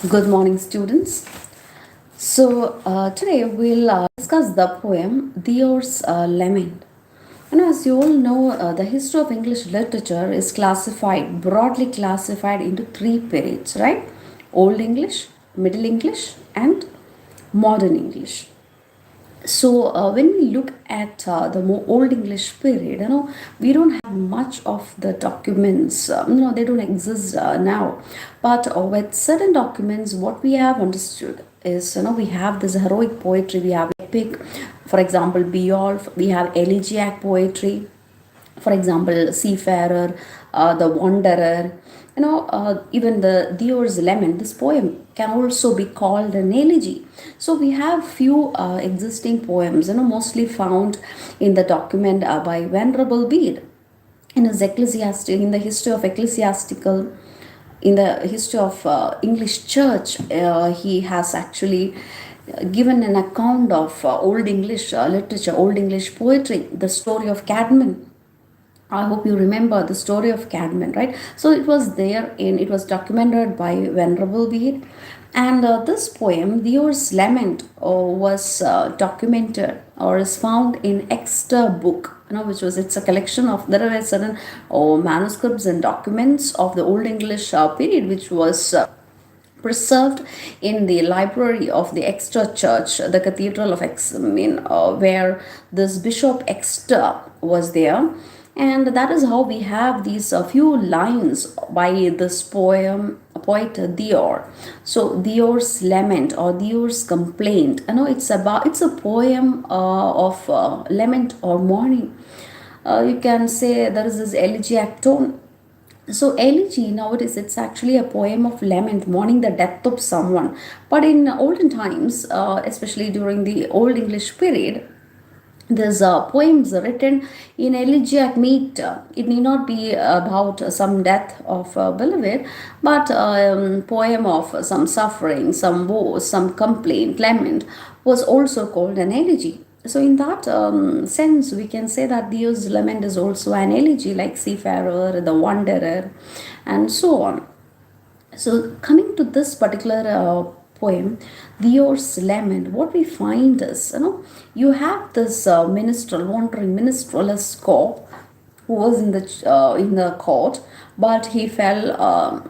Good morning, students. Today we'll discuss the poem Deor's Lament. And as you all know, the history of English literature is broadly classified into three periods, right? Old English, Middle English, and Modern English. When we look at the more old English period, we don't have much of the documents. They don't exist now. But with certain documents, what we have understood is, we have this heroic poetry. We have epic, for example, Beowulf. We have elegiac poetry, for example, seafarer, the wanderer. Even the Deor's Lament, this poem can also be called an elegy. So we have few existing poems, mostly found in the document by Venerable Bede in his in the history of ecclesiastical, in the history of English church. He has actually given an account of Old English literature, Old English poetry, the story of Cadman. I hope you remember the story of Cadman, right? So it was documented by Venerable Bede. And this poem, Deor's Lament, was documented or is found in Exeter book, it's a collection of, there are certain manuscripts and documents of the Old English period, which was preserved in the library of the Exeter Church, the Cathedral of Exeter, where this Bishop Exeter was there. And that is how we have these few lines by this poet Deor. So Deor's Lament or Deor's Complaint, it's a poem of lament or mourning. You can say there is this elegiac tone. So elegy nowadays, it's actually a poem of lament, mourning the death of someone. But in olden times, especially during the Old English period, there's poems written in elegiac meat. It need not be about some death of a beloved, but poem of some suffering, some woe, some complaint, lament was also called an elegy. So in that sense, we can say that Deor's Lament is also an elegy, like Seafarer, the Wanderer, and so on. So coming to this particular poem, Deor's Lament, what we find is, you have this minstrel, wandering minstrel, a Scop, who was in the court, but he fell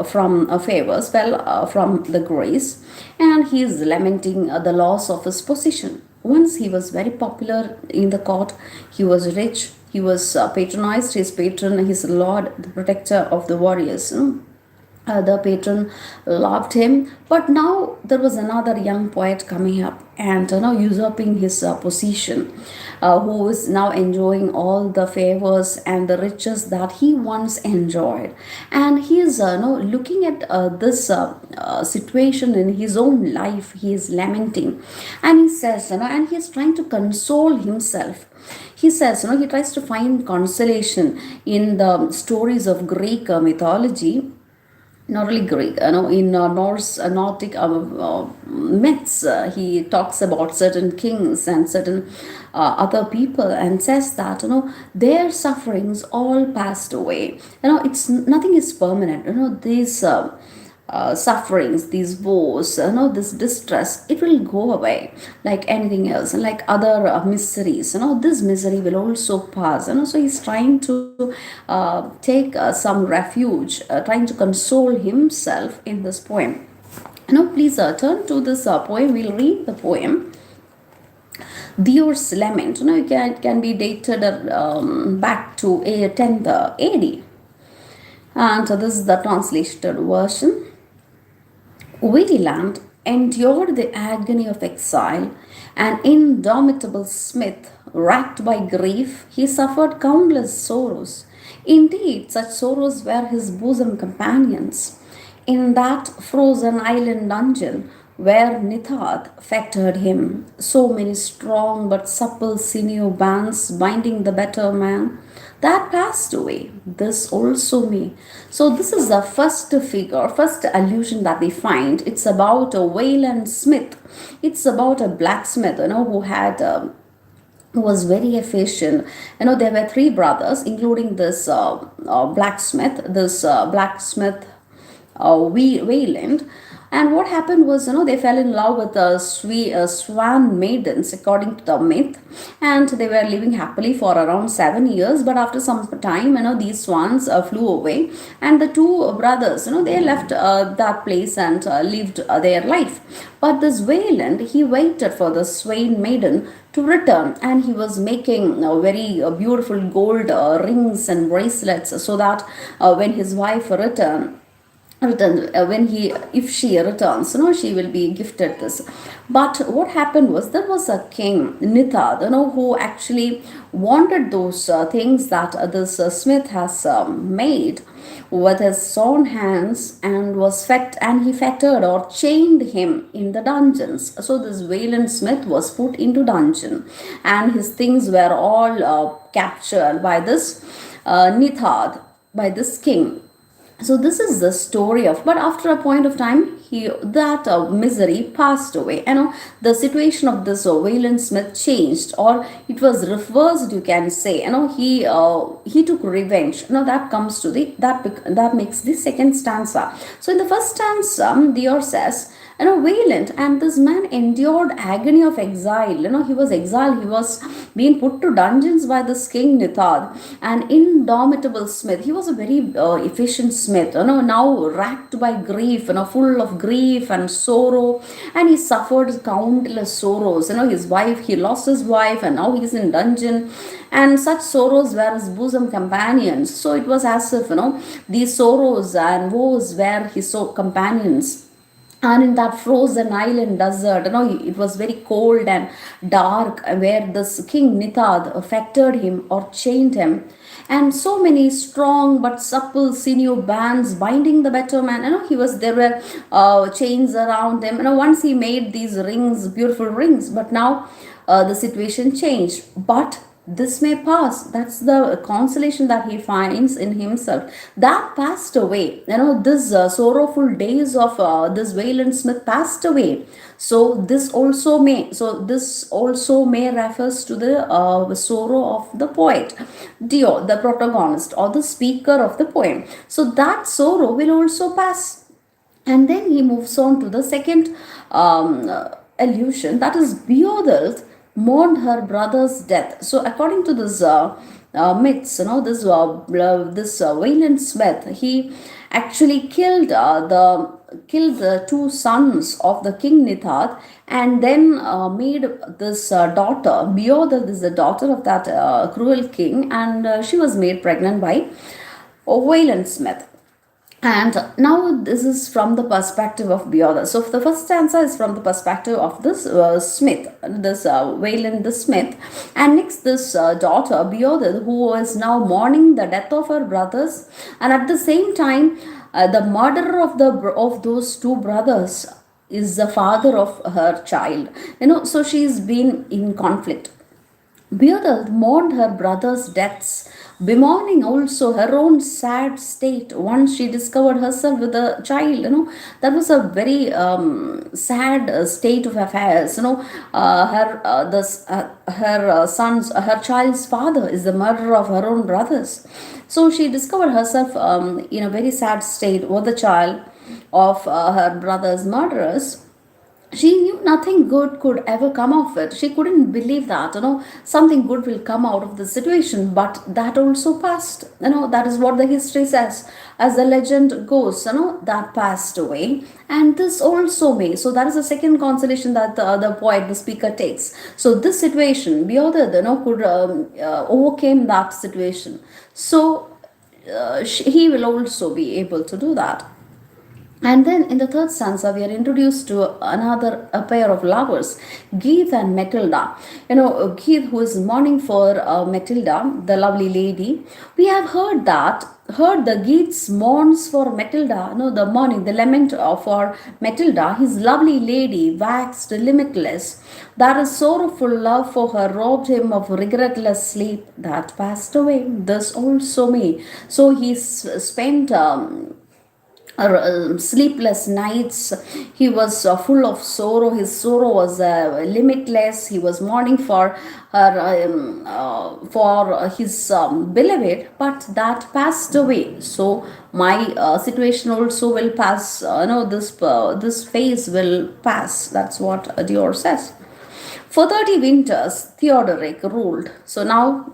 from favors, fell from the grace, and he is lamenting the loss of his position. Once he was very popular in the court, he was rich, he was patronized, his patron, his lord, the protector of the warriors. The patron loved him, but now there was another young poet coming up and usurping his position, who is now enjoying all the favors and the riches that he once enjoyed. And he is looking at this situation in his own life. He is lamenting, and he says, and he is trying to console himself. He says, he tries to find consolation in the stories of Greek mythology, not only Greek, in Norse, Nordic myths. He talks about certain kings and certain other people, and says that their sufferings all passed away. It's nothing is permanent. These sufferings, these woes, this distress, it will go away like anything else, like other miseries. This misery will also pass. So he's trying to take some refuge, trying to console himself in this poem. Please turn to this poem. We'll read the poem. Deor's Lament. It can be dated back to 10th AD. And this is the translated version. Wayland endured the agony of exile, an indomitable smith, racked by grief, he suffered countless sorrows. Indeed, such sorrows were his bosom companions. In that frozen island dungeon, where Nithard fettered him, so many strong but supple sinew bands binding the better man, that passed away, this also me. So this is the first allusion that we find. It's about a Wayland Smith. It's about a blacksmith, who was very efficient. There were three brothers, including this blacksmith, Wayland. And what happened was, they fell in love with swan maidens, according to the myth, and they were living happily for around 7 years. But after some time, these swans flew away, and the two brothers, they left that place and lived their life. But this Wayland, he waited for the swan maiden to return, and he was making very beautiful gold rings and bracelets, so that when his wife when he if she returns, she will be gifted this. But what happened was, there was a king Nithad, who actually wanted those things that this smith has made with his own hands, and he fettered or chained him in the dungeons. So this Wayland Smith was put into dungeon, and his things were all captured by this Nithad, by this king. So this is the story of, but after a point of time, he that misery passed away. The situation of this Wayland Smith changed, or it was reversed, you can say. He took revenge. That comes to the that makes the second stanza. So in the first stanza, Deor says, Wayland and this man endured agony of exile. He was exiled. He was being put to dungeons by this king Nithad, an indomitable smith. He was a very efficient smith. Now racked by grief. Full of grief and sorrow, and he suffered countless sorrows. His wife, he lost his wife, and now he's in dungeon. And such sorrows were his bosom companions. So it was as if these sorrows and woes were his companions. And in that frozen island desert, it was very cold and dark, where this king Nithad affected him or chained him. And so many strong but supple sinew bands binding the better man. There were chains around him. Once he made these rings, beautiful rings, but now the situation changed. But this may pass. That's the consolation that he finds in himself. That passed away. This sorrowful days of this Wayland Smith passed away. So this also may. So this also may refers to the sorrow of the poet, Deor, the protagonist or the speaker of the poem. So that sorrow will also pass. And then he moves on to the second allusion, that is Beowulf mourned her brother's death. So according to this myths, this Wayland Smith, he actually killed the two sons of the king Nithad, and then made this daughter Beowulf is the daughter of that cruel king, and she was made pregnant by Wayland Smith. And now this is from the perspective of Beowulf. So the first stanza is from the perspective of this Smith, this Wayland the Smith. And next this daughter Beowulf, who is now mourning the death of her brothers, and at the same time the murderer of those two brothers is the father of her child. So she's been in conflict. Beowulf mourned her brother's deaths, bemoaning also her own sad state once she discovered herself with a child. That was a very sad state of affairs. Her child's father is the murderer of her own brothers. So she discovered herself in a very sad state with the child of her brother's murderers. She knew nothing good could ever come of it. She couldn't believe that, something good will come out of the situation, but that also passed. That is what the history says. As the legend goes, that passed away. And this also may. So that is the second consolation that the poet, the speaker takes. So this situation, Beowulf, could overcame that situation. So he will also be able to do that. And then in the third stanza, we are introduced to a pair of lovers, Geeth and Matilda. Geeth, who is mourning for Matilda, the lovely lady. We have heard the Geeth's mourns for Matilda, the mourning, the lament for Matilda, his lovely lady, waxed limitless. That his sorrowful love for her robbed him of regretless sleep that passed away. This also may. So he spent sleepless nights. He was full of sorrow. His sorrow was limitless. He was mourning for his beloved, but that passed away. So my situation also will pass. No, this phase will pass. That's what Dior says. For 30 winters, Theodoric ruled. So now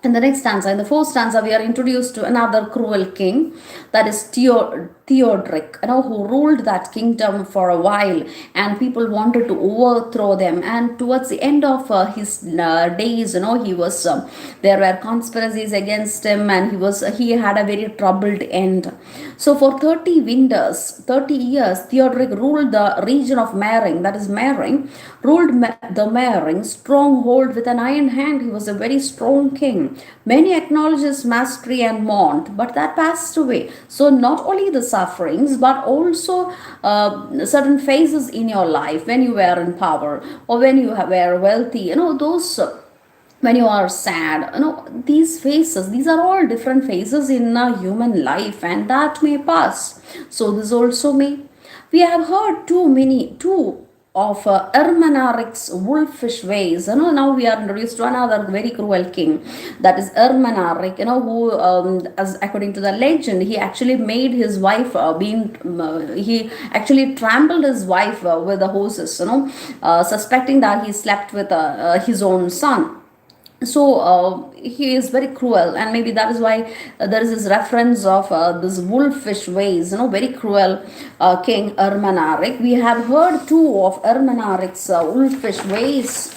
in the next stanza, in the fourth stanza, we are introduced to another cruel king, that is Theodoric, who ruled that kingdom for a while, and people wanted to overthrow them. And towards the end of his days, he was there were conspiracies against him, and he had a very troubled end. So for 30 winters, 30 years, Theodoric ruled the region of Mering, that is Mering, ruled the Mering stronghold with an iron hand. He was a very strong king. Many acknowledge his mastery and mourned, but that passed away. So not only the sufferings, but also certain phases in your life when you were in power or when you were wealthy, those when you are sad, these phases, these are all different phases in a human life, and that may pass. So this also may. We have heard too of Ermanaric's wolfish ways. Now we are introduced to another very cruel king, that is Ermanaric. Who, as according to the legend, he actually made his wife he actually trampled his wife with the horses. Suspecting that he slept with his own son. So he is very cruel, and maybe that is why there is this reference of this wolfish ways, very cruel king Ermanaric. We have heard too of Ermanaric's wolfish ways,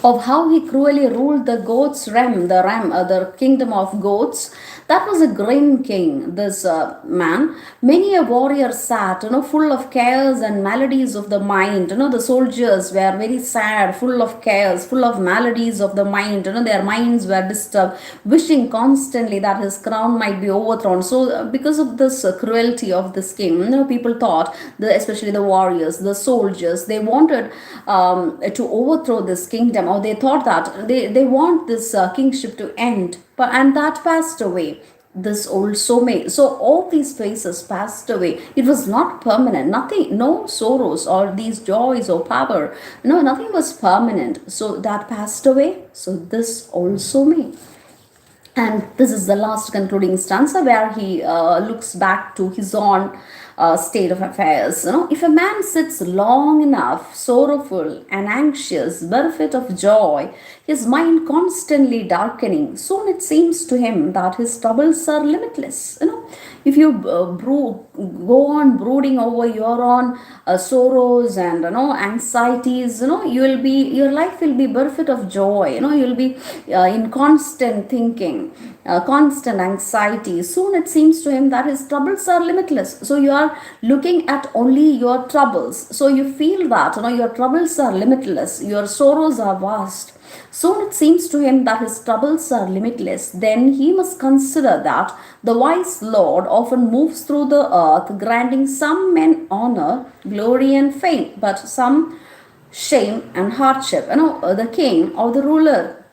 of how he cruelly ruled the goats the kingdom of goats. That was a grim king, this man. Many a warrior sat, full of cares and maladies of the mind. The soldiers were very sad, full of cares, full of maladies of the mind. Their minds were disturbed, wishing constantly that his crown might be overthrown. So, because of this cruelty of this king, people thought, especially the warriors, the soldiers, they wanted to overthrow this kingdom, or they thought that they want this kingship to end, and that passed away. This also may. So all these phases passed away. It was not permanent. Nothing, no sorrows or these joys or power. No, nothing was permanent. So that passed away. So this also may. And this is the last concluding stanza where he looks back to his own state of affairs. If a man sits long enough, sorrowful and anxious, bereft of joy, his mind constantly darkening, soon it seems to him that his troubles are limitless. If you go on brooding over your own sorrows and anxieties, your life will be bereft of joy. You'll be in constant thinking, constant anxiety. Soon it seems to him that his troubles are limitless. So you are looking at only your troubles. So you feel that your troubles are limitless, your sorrows are vast. Soon it seems to him that his troubles are limitless. Then he must consider that the wise Lord often moves through the earth, granting some men honor, glory, and fame, but some shame and hardship. The king or the ruler,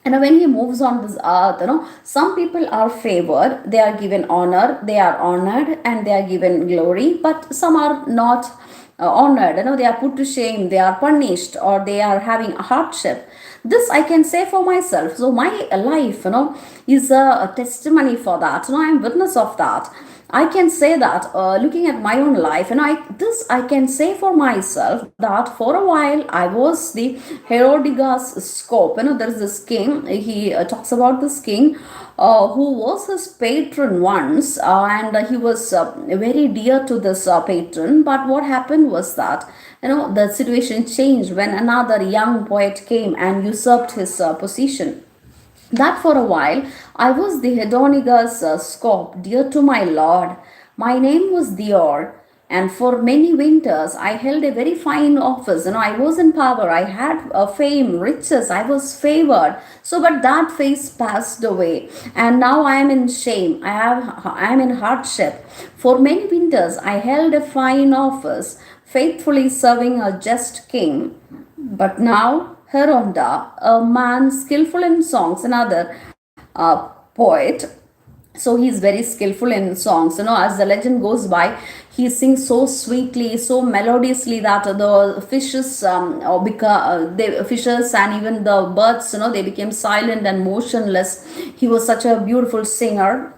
when he moves on this earth, some people are favored, they are given honor, they are honored, and they are given glory, but some are not honored. They are put to shame, they are punished, or they are having a hardship. This I can say for myself. So my life, is a testimony for that. I am witness of that. I can say that looking at my own life, and I can say for myself that for a while I was the Herodigas scope. There is this king. He talks about this king who was his patron once, and he was very dear to this patron. But what happened was that the situation changed when another young poet came and usurped his position. That for a while I was the Hedonigas scope, dear to my lord. My name was Deor, and for many winters I held a very fine office. I was in power, I had fame, riches, I was favored. So, but that phase passed away, and now I am in shame. I am in hardship. For many winters I held a fine office, faithfully serving a just king. But now Heronda, a man skillful in songs, another poet, So he's very skillful in songs, as the legend goes by. He sings so sweetly, so melodiously, that the fishes or the fishes and even the birds, they became silent and motionless. He was such a beautiful singer.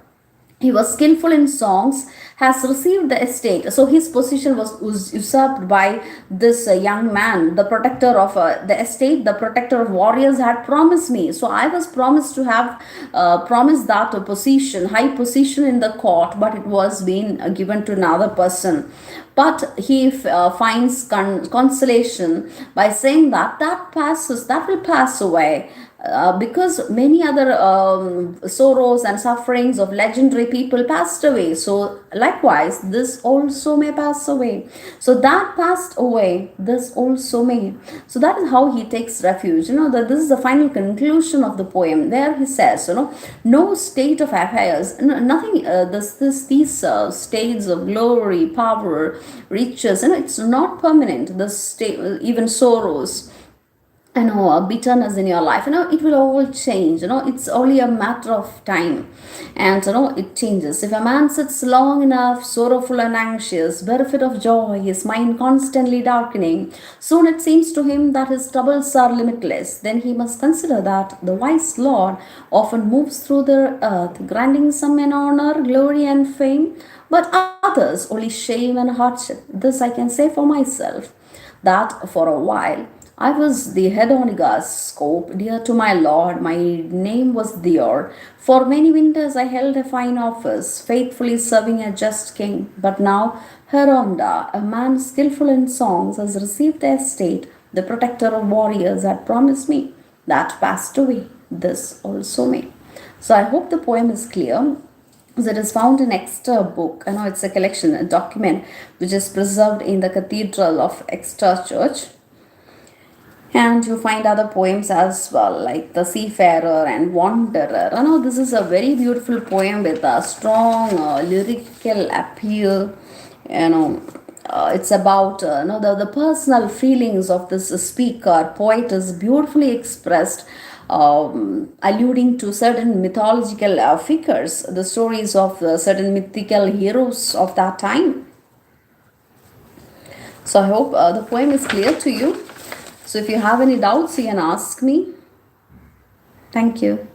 He was skillful in songs, has received the estate. So his position was usurped by this young man, the protector of the estate, the protector of warriors had promised me. So I was promised to have promised that a position, high position in the court, but it was being given to another person. But he finds consolation by saying that that will pass away, because many other sorrows and sufferings of legendary people passed away. So likewise, this also may pass away. So that passed away, this also may. So that is how he takes refuge. That this is the final conclusion of the poem. There he says, no state of affairs, nothing. These states of glory, power, riches, it's not permanent. The state, even sorrows, bitterness in your life, it will all change. It's only a matter of time, and it changes. If a man sits long enough, sorrowful and anxious, bereft of joy, his mind constantly darkening, soon it seems to him that his troubles are limitless. Then he must consider that the wise Lord often moves through the earth, granting some men honor, glory, and fame, but others only shame and hardship. This I can say for myself, that for a while I was the head on Iga's scope, dear to my lord. My name was Deor. For many winters I held a fine office, faithfully serving a just king. But now Heronda, a man skillful in songs, has received the estate the protector of warriors had promised me. That passed away. This also may. So I hope the poem is clear. So it is found in Exeter book. I know it's a collection, a document which is preserved in the Cathedral of Exeter Church. And you find other poems as well, like The Seafarer and Wanderer. This is a very beautiful poem with a strong lyrical appeal. It's about the personal feelings of this speaker. Poet is beautifully expressed, alluding to certain mythological figures, the stories of certain mythical heroes of that time. So I hope the poem is clear to you. So if you have any doubts, you can ask me. Thank you.